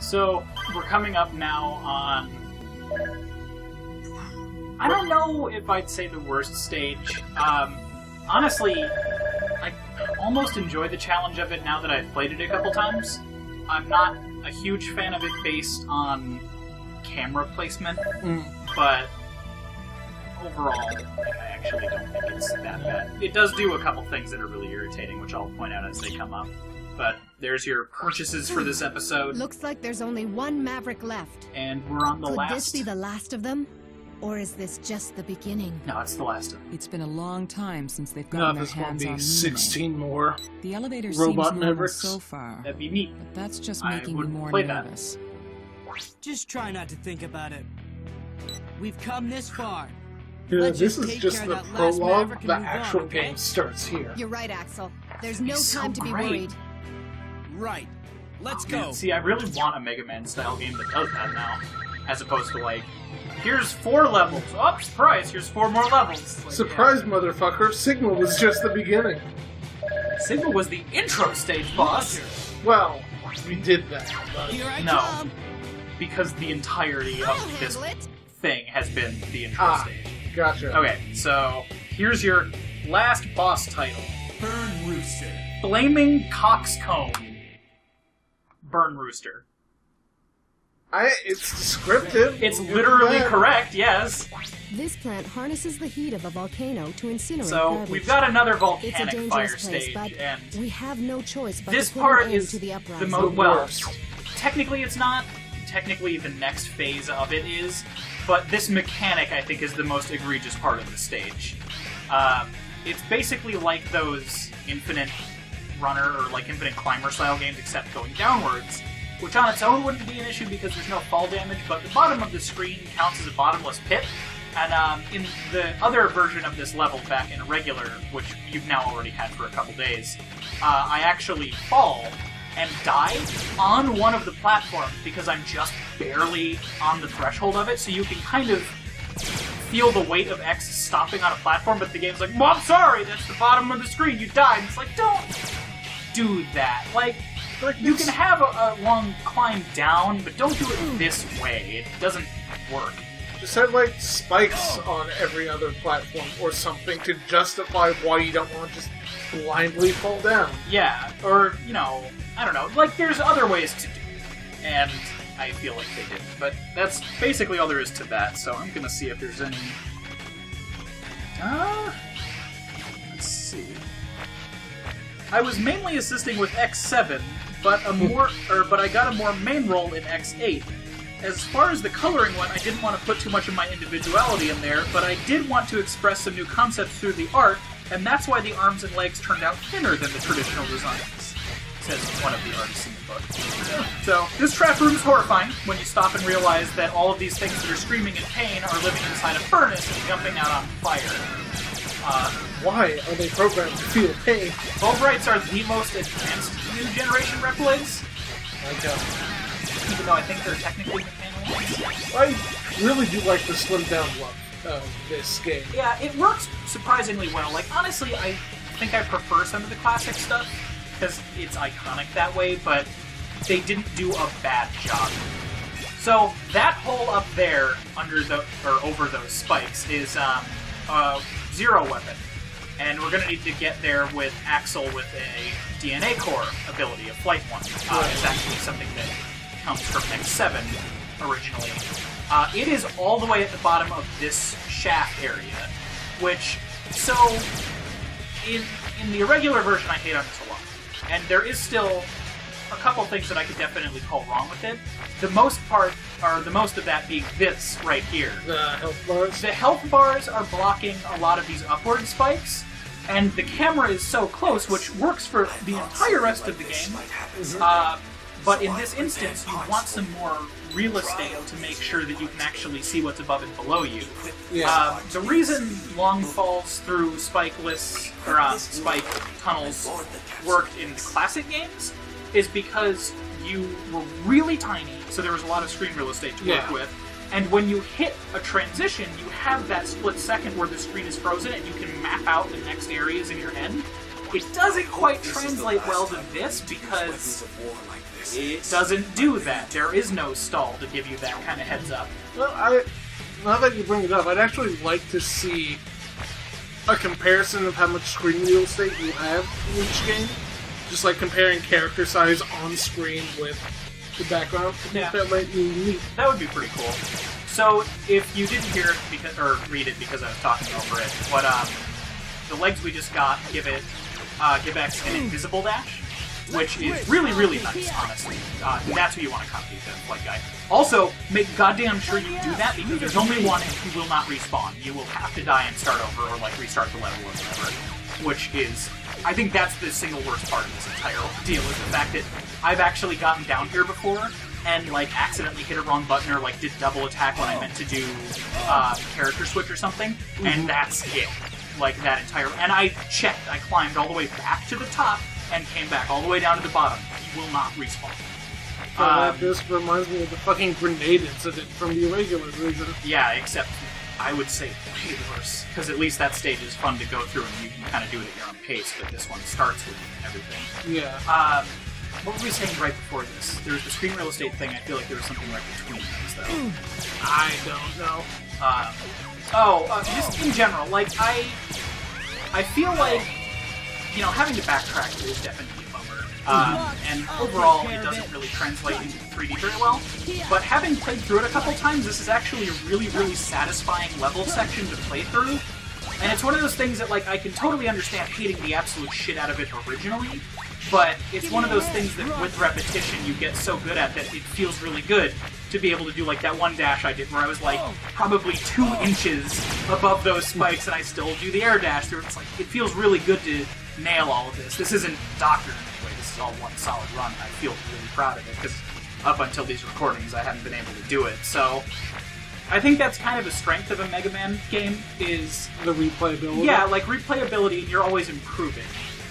So, we're coming up now on... I don't know if I'd say the worst stage. Honestly, I almost enjoy the challenge of it now that I've played it a couple times. I'm not a huge fan of it based on camera placement, but overall, I actually don't think it's that bad. It does do a couple things that are really irritating, which I'll point out as they come up. But there's your purchases for this episode. Looks like there's only one Maverick left. And we're on the last. Could this be the last of them? Or is this just the beginning? No, it's the last of them. It's been a long time since they've gotten their hands on Moonlight. 16 more The elevator robot seems normal Mavericks. so far, That'd be neat. but that's just I making me would more play that. nervous. Just try not to think about it. We've come this far. Yeah, Let's this just is take just care the of that last prologue. Maverick and The move actual on, okay? game starts here. You're right, Axel. There's no so time to be great. worried. Right. Let's Man, go. see, I really want a Mega Man style game that does that now, as opposed to like, here's 4 levels. Oh, surprise! Here's 4 more levels. Like, Surprise, motherfucker! Signal was just the beginning. Signal was the intro stage boss. Well, we did that. But Here I No. come. Because the entirety I'll of this handle it. thing has been the intro stage. gotcha. Okay, so here's your last boss title. Burn Rooster. Flaming Coxcomb. Burn Rooster. It's descriptive. It's We'll give literally it that. correct, yes. This plant harnesses the heat of a volcano to incinerate So, garbage. we've got another It's a volcanic dangerous fire place, stage, but and we have no choice but this to put part an end is to the the uprising. most... Well, worst. technically it's not. Technically the next phase of it is. But this mechanic, I think, is the most egregious part of the stage. It's basically like those Infinite Runner or like Infinite Climber style games, except going downwards, which on its own wouldn't be an issue because there's no fall damage, but the bottom of the screen counts as a bottomless pit. And in the other version of this level, back in regular, which you've now already had for a couple days, I actually fall and die on one of the platforms because I'm just barely on the threshold of it, so you can kind of feel the weight of X stopping on a platform, but the game's like, well, I'm sorry, that's the bottom of the screen, you died. And it's like, don't do that. Like, you can have a long climb down, but don't do it this way. It doesn't work. Just have, like, spikes on every other platform or something to justify why you don't want to just blindly fall down. Yeah, or, you know, I don't know. Like, there's other ways to do it, and I feel like they didn't. But that's basically all there is to that, so I'm gonna see if there's any... let's see. I was mainly assisting with X7, but I got a more main role in X8. As far as the coloring went, I didn't want to put too much of my individuality in there, but I did want to express some new concepts through the art, and that's why the arms and legs turned out thinner than the traditional designs, says one of the artists in the book. So, this trap room is horrifying when you stop and realize that all of these things that are screaming in pain are living inside a furnace and jumping out on fire. Why are they programmed to feel pain? Bulbrights are the most advanced new generation Replids, even though I think they're technically mechanical. I really do like the slimmed down look of this game. Yeah, it works surprisingly well. Like, honestly, I think I prefer some of the classic stuff, because it's iconic that way, but they didn't do a bad job. So, that hole up there, over those spikes, is, Zero Weapon. And we're gonna need to get there with Axel with a DNA core ability, a Flight one. It's actually something that comes from X7 originally. It is all the way at the bottom of this shaft area, which, so, in the irregular version I hate on this a lot. And there is still a couple things that I could definitely call wrong with it. The most of that being this right here. The health bars? The health bars are blocking a lot of these upward spikes, and the camera is so close, which works for the entire rest of the game. But in this instance, you want some more real estate to make sure that you can actually see what's above and below you. Yeah. The reason long falls through spike tunnels worked in the classic games is because you were really tiny, so there was a lot of screen real estate to work with. And when you hit a transition, you have that split second where the screen is frozen and you can map out the next areas in your head. It doesn't quite translate well to this because it doesn't do that. There is no stall to give you that kind of heads up. Well, now that you bring it up, I'd actually like to see a comparison of how much screen real estate you have in each game. Just like comparing character size on screen with the background. Yeah. That might be neat. That would be pretty cool. So, if you didn't hear it because, or read it because I was talking over it, the legs we just got give X an invisible dash, which is really, really nice, honestly. That's who you want to copy, the flight guy. Also, make goddamn sure you do that, because there's only one and he will not respawn. You will have to die and start over, or like restart the level or whatever. Which is, I think that's the single worst part of this entire deal, is the fact that I've actually gotten down here before, and like accidentally hit a wrong button, or like did double attack when I meant to do character switch or something, and that's it. Like that entire, and I checked, I climbed all the way back to the top, and came back all the way down to the bottom. You will not respawn. This reminds me of the fucking grenade incident from the regular version. Yeah, except I would say way worse, because at least that stage is fun to go through and you can kind of do it at your own pace, but this one starts with everything. Yeah. What were we saying right before this? There was the screen real estate thing. I feel like there was something right between those, though. I don't know. Just in general, like, I feel like, you know, having to backtrack is definitely a bummer. And overall, it doesn't really translate into 3D very well. But having played through it a couple times, this is actually a really, really satisfying level section to play through. And it's one of those things that, like, I can totally understand hating the absolute shit out of it originally, but it's one of those things that with repetition you get so good at that it feels really good to be able to do, like, that one dash I did where I was, like, probably 2 inches above those spikes and I still do the air dash through. It's like, it feels really good to nail all of this. This isn't doctored in any way. This is all one solid run. I feel really proud of it because up until these recordings I haven't been able to do it. So I think that's kind of a strength of a Mega Man game, is the replayability. Yeah, like replayability, you're always improving.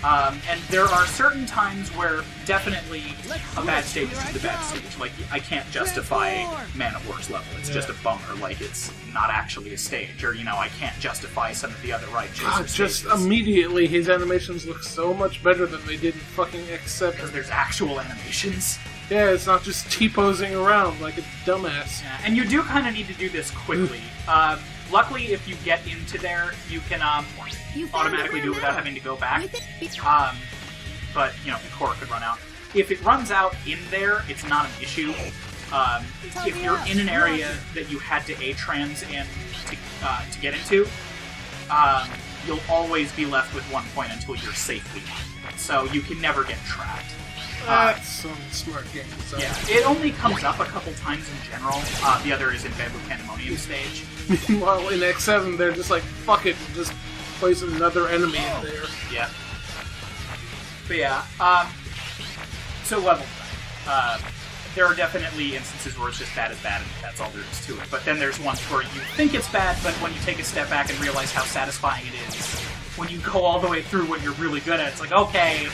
And there are certain times where definitely a bad stage is just a bad stage. Like, I can't justify Man of War's level. It's just a bummer. Like, it's not actually a stage. Or, you know, I can't justify some of the other right chaser just stages. Immediately, his animations look so much better than they did in fucking X7. Because there's actual animations. Yeah, it's not just T-posing around like a dumbass. Yeah, and you do kind of need to do this quickly. Luckily, if you get into there, you can automatically do it without having to go back. But, you know, the core could run out. If it runs out in there, it's not an issue. If you're in an area that you had to A-trans in to get into, you'll always be left with 1 point until you're safely on. So you can never get trapped. That's some smart game design. Yeah, it only comes up a couple times in general. The other is in Bamboo Pandemonium stage. Meanwhile, in X7, they're just like, fuck it, just place another enemy in there. Yeah. But yeah, so level design. There are definitely instances where it's just bad as bad, and that's all there is to it. But then there's ones where you think it's bad, but when you take a step back and realize how satisfying it is, when you go all the way through what you're really good at, it's like, okay,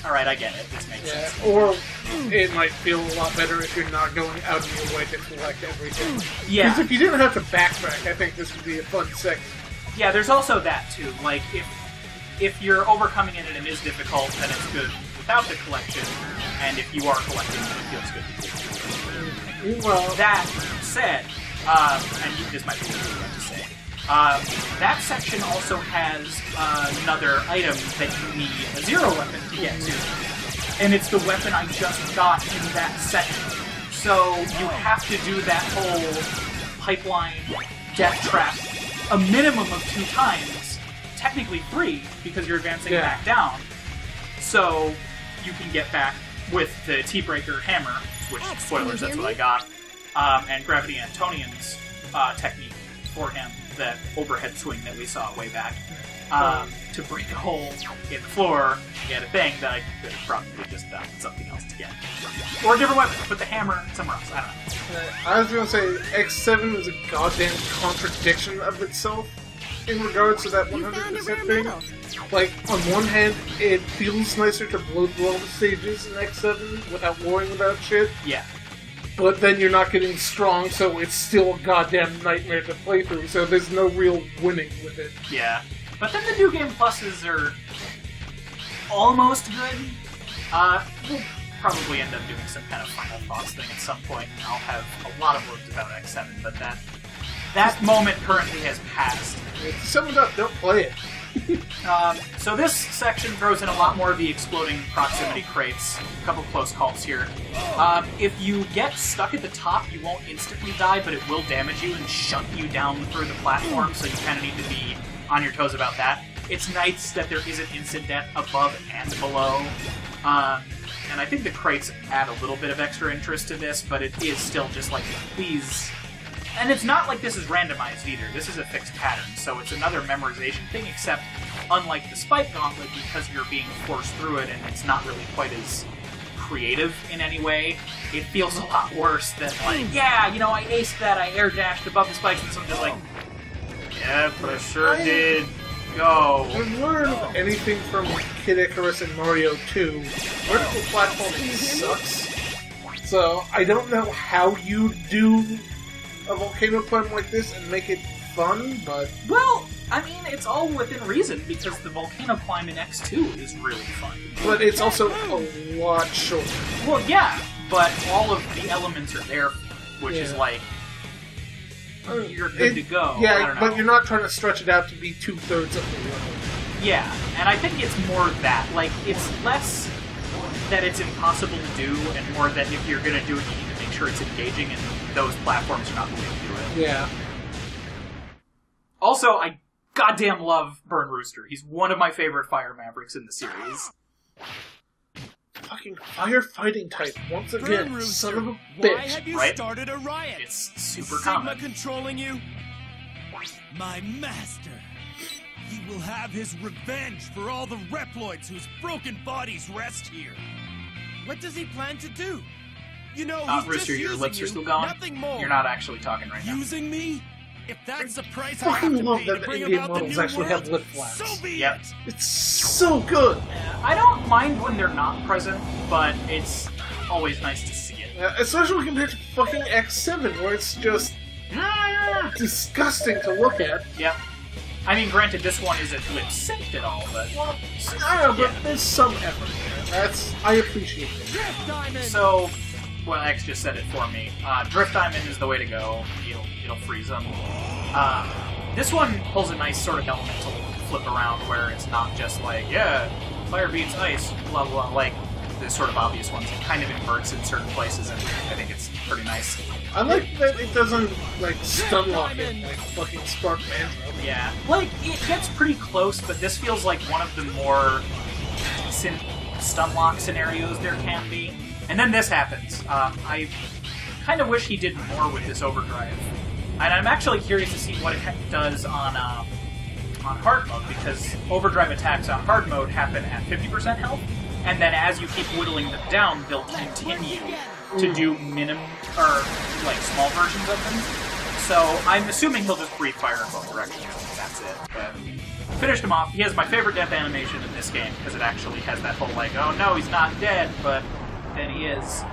alright, I get it. This makes sense. Or it might feel a lot better if you're not going out of your way to collect everything. Yeah. Because if you didn't have to backtrack, I think this would be a fun segment. Yeah, there's also that, too. Like, if you're overcoming it and it is difficult, then it's good without the collection, and if you are collecting, then it feels good to do. Well, That said, this might be what you have to say, that section also has another item that you need a zero weapon to get to. And it's the weapon I just got in that section. So you have to do that whole pipeline death trap a minimum of 2 times, technically 3, because you're advancing back down. So you can get back with the T-Breaker hammer, which, spoilers, that's what I got, and Gravity Antonian's technique for him, that overhead swing that we saw way back, to break a hole in the floor, get a thing that I could have probably just done something else to get. Or a different weapon, put the hammer somewhere else, I don't know. I was going to say, X7 is a goddamn contradiction of itself in regards to that 100% thing. Like, on one hand, it feels nicer to blow through all the stages in X7 without worrying about shit. Yeah. But then you're not getting strong, so it's still a goddamn nightmare to play through, so there's no real winning with it. Yeah. But then the New Game Pluses are almost good. We'll probably end up doing some kind of final thoughts thing at some point. I'll have a lot of words about X7, but that moment currently has passed. If you sum it up, don't play it. So this section throws in a lot more of the exploding proximity crates. A couple close calls here. If you get stuck at the top, you won't instantly die, but it will damage you and shunt you down through the platform, so you kind of need to be on your toes about that. It's nice that there isn't instant death above and below. And I think the crates add a little bit of extra interest to this, but it is still just like, please... And it's not like this is randomized either. This is a fixed pattern, so it's another memorization thing, except unlike the Spike Gauntlet, because you're being forced through it and it's not really quite as creative in any way, it feels a lot worse than like, yeah, you know, I aced that, I air dashed above the spikes, and someone's just like, yeah, but I sure did. Go. I've learned anything from Kid Icarus and Mario 2, vertical platforming sucks. So I don't know how you do a volcano climb like this and make it fun, but... Well, I mean, it's all within reason, because the volcano climb in X2 is really fun. But it's also a lot shorter. Well, yeah, but all of the elements are there, which is like, you're good to go. Yeah, I don't know. but you're not trying to stretch it out to be 2/3 of the level. Yeah, and I think it's more that. Like, it's less that it's impossible to do, and more that if you're going to do it, you need to make sure it's engaging, and those platforms are not the way to do it. Yeah. Also, I goddamn love Burn Rooster. He's one of my favorite Fire Mavericks in the series. Fucking firefighting type, once again, Burn Rooster, son of a why bitch. have you Right? started a riot? It's super Sigma common. controlling you? My master. He will have his revenge for all the Reploids whose broken bodies rest here. What does he plan to do? You know, he's Rooster, just your using lips are you, still going? nothing more. You're not actually talking right now. Using me? If that's the price I I have fucking to love pay that to the bring in-game about the models new actually world, have lip flaps. so be Yep. it. It's so good! I don't mind when they're not present, but it's always nice to see it. Especially compared to fucking X7, where it's just disgusting to look at. Yep. I mean, granted, this one isn't lip synced at all, but... Well, I don't know, but there's some effort there. I appreciate it. Drift Diamond! So, well, X just said it for me. Drift Diamond is the way to go. It'll freeze them. This one pulls a nice sort of elemental flip around where it's not just like, yeah, fire beats ice, blah, blah, like the sort of obvious ones. It kind of inverts in certain places, and I think it's pretty nice. I like that it doesn't, like, stun lock it, like fucking Spark Mantra. Yeah. Like, it gets pretty close, but this feels like one of the more decent stun lock scenarios there can be. And then this happens. I kind of wish he did more with this overdrive. And I'm actually curious to see what it does on hard mode, because overdrive attacks on hard mode happen at 50% health, and then as you keep whittling them down, they'll continue to do like, small versions of them. So I'm assuming he'll just breathe fire in both directions, and that's it. But finished him off. He has my favorite death animation in this game, because it actually has that whole, like, oh no, he's not dead, but then he is.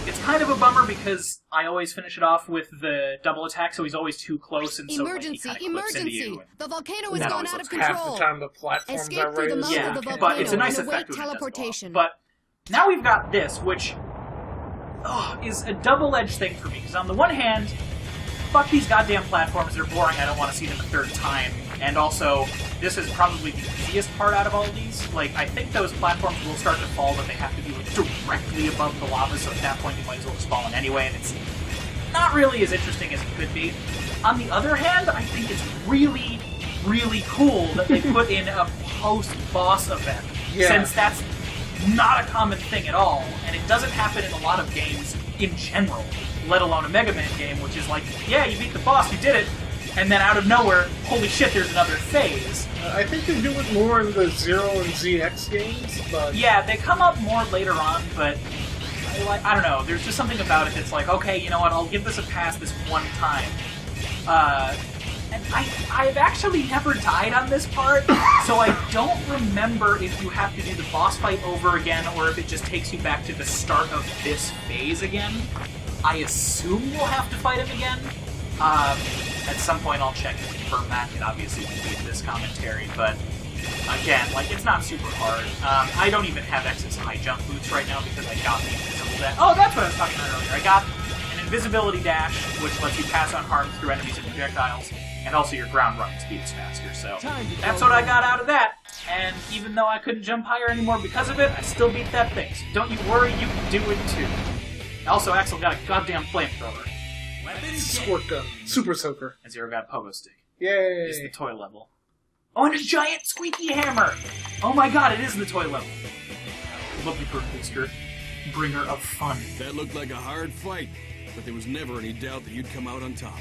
It's kind of a bummer because I always finish it off with the double attack, so he's always too close, and so like, he kind of clips into you. The volcano has that gone always out of looks control. Half the time the platforms Escape are through the raised. mouth Yeah, of the volcano but it's a nice and await effect when it does well. teleportation. But now we've got this, which is a double-edged thing for me, because on the one hand, fuck these goddamn platforms, they're boring, I don't want to see them a third time, and also, this is probably the easiest part out of all of these. Like, I think those platforms will start to fall, but they have to be like, directly above the lava, so at that point you might as well just fall in anyway, and it's not really as interesting as it could be. On the other hand, I think it's really, really cool that they put in a post-boss event, since that's not a common thing at all, and it doesn't happen in a lot of games in general, let alone a Mega Man game, which is like, yeah, you beat the boss, you did it, and then out of nowhere, holy shit, there's another phase. I think they do it more in the Zero and ZX games, but... Yeah, they come up more later on, but I don't know, there's just something about it that's like, okay, you know what, I'll give this a pass this one time. And I've actually never died on this part, so I don't remember if you have to do the boss fight over again, or if it just takes you back to the start of this phase again. I assume we'll have to fight him again. At some point I'll check and confirm that. It obviously won't be in this commentary, but Again, like, it's not super hard. I don't even have X's high jump boots right now because I got the invisible dash. Oh, that's what I was talking about earlier. I got an invisibility dash, which lets you pass on harm through enemies and projectiles, and also your ground running speed is faster, so that's what I got out of that. And even though I couldn't jump higher anymore because of it, I still beat that thing. So don't you worry, you can do it too. Also, Axel got a goddamn flamethrower. Squirt gun. Super soaker. And Zero got a pogo stick. Yay! It's the toy level. Oh, and a giant squeaky hammer! Oh my god, it is the toy level. Looking for Rooster, bringer of fun. That looked like a hard fight, but there was never any doubt that you'd come out on top.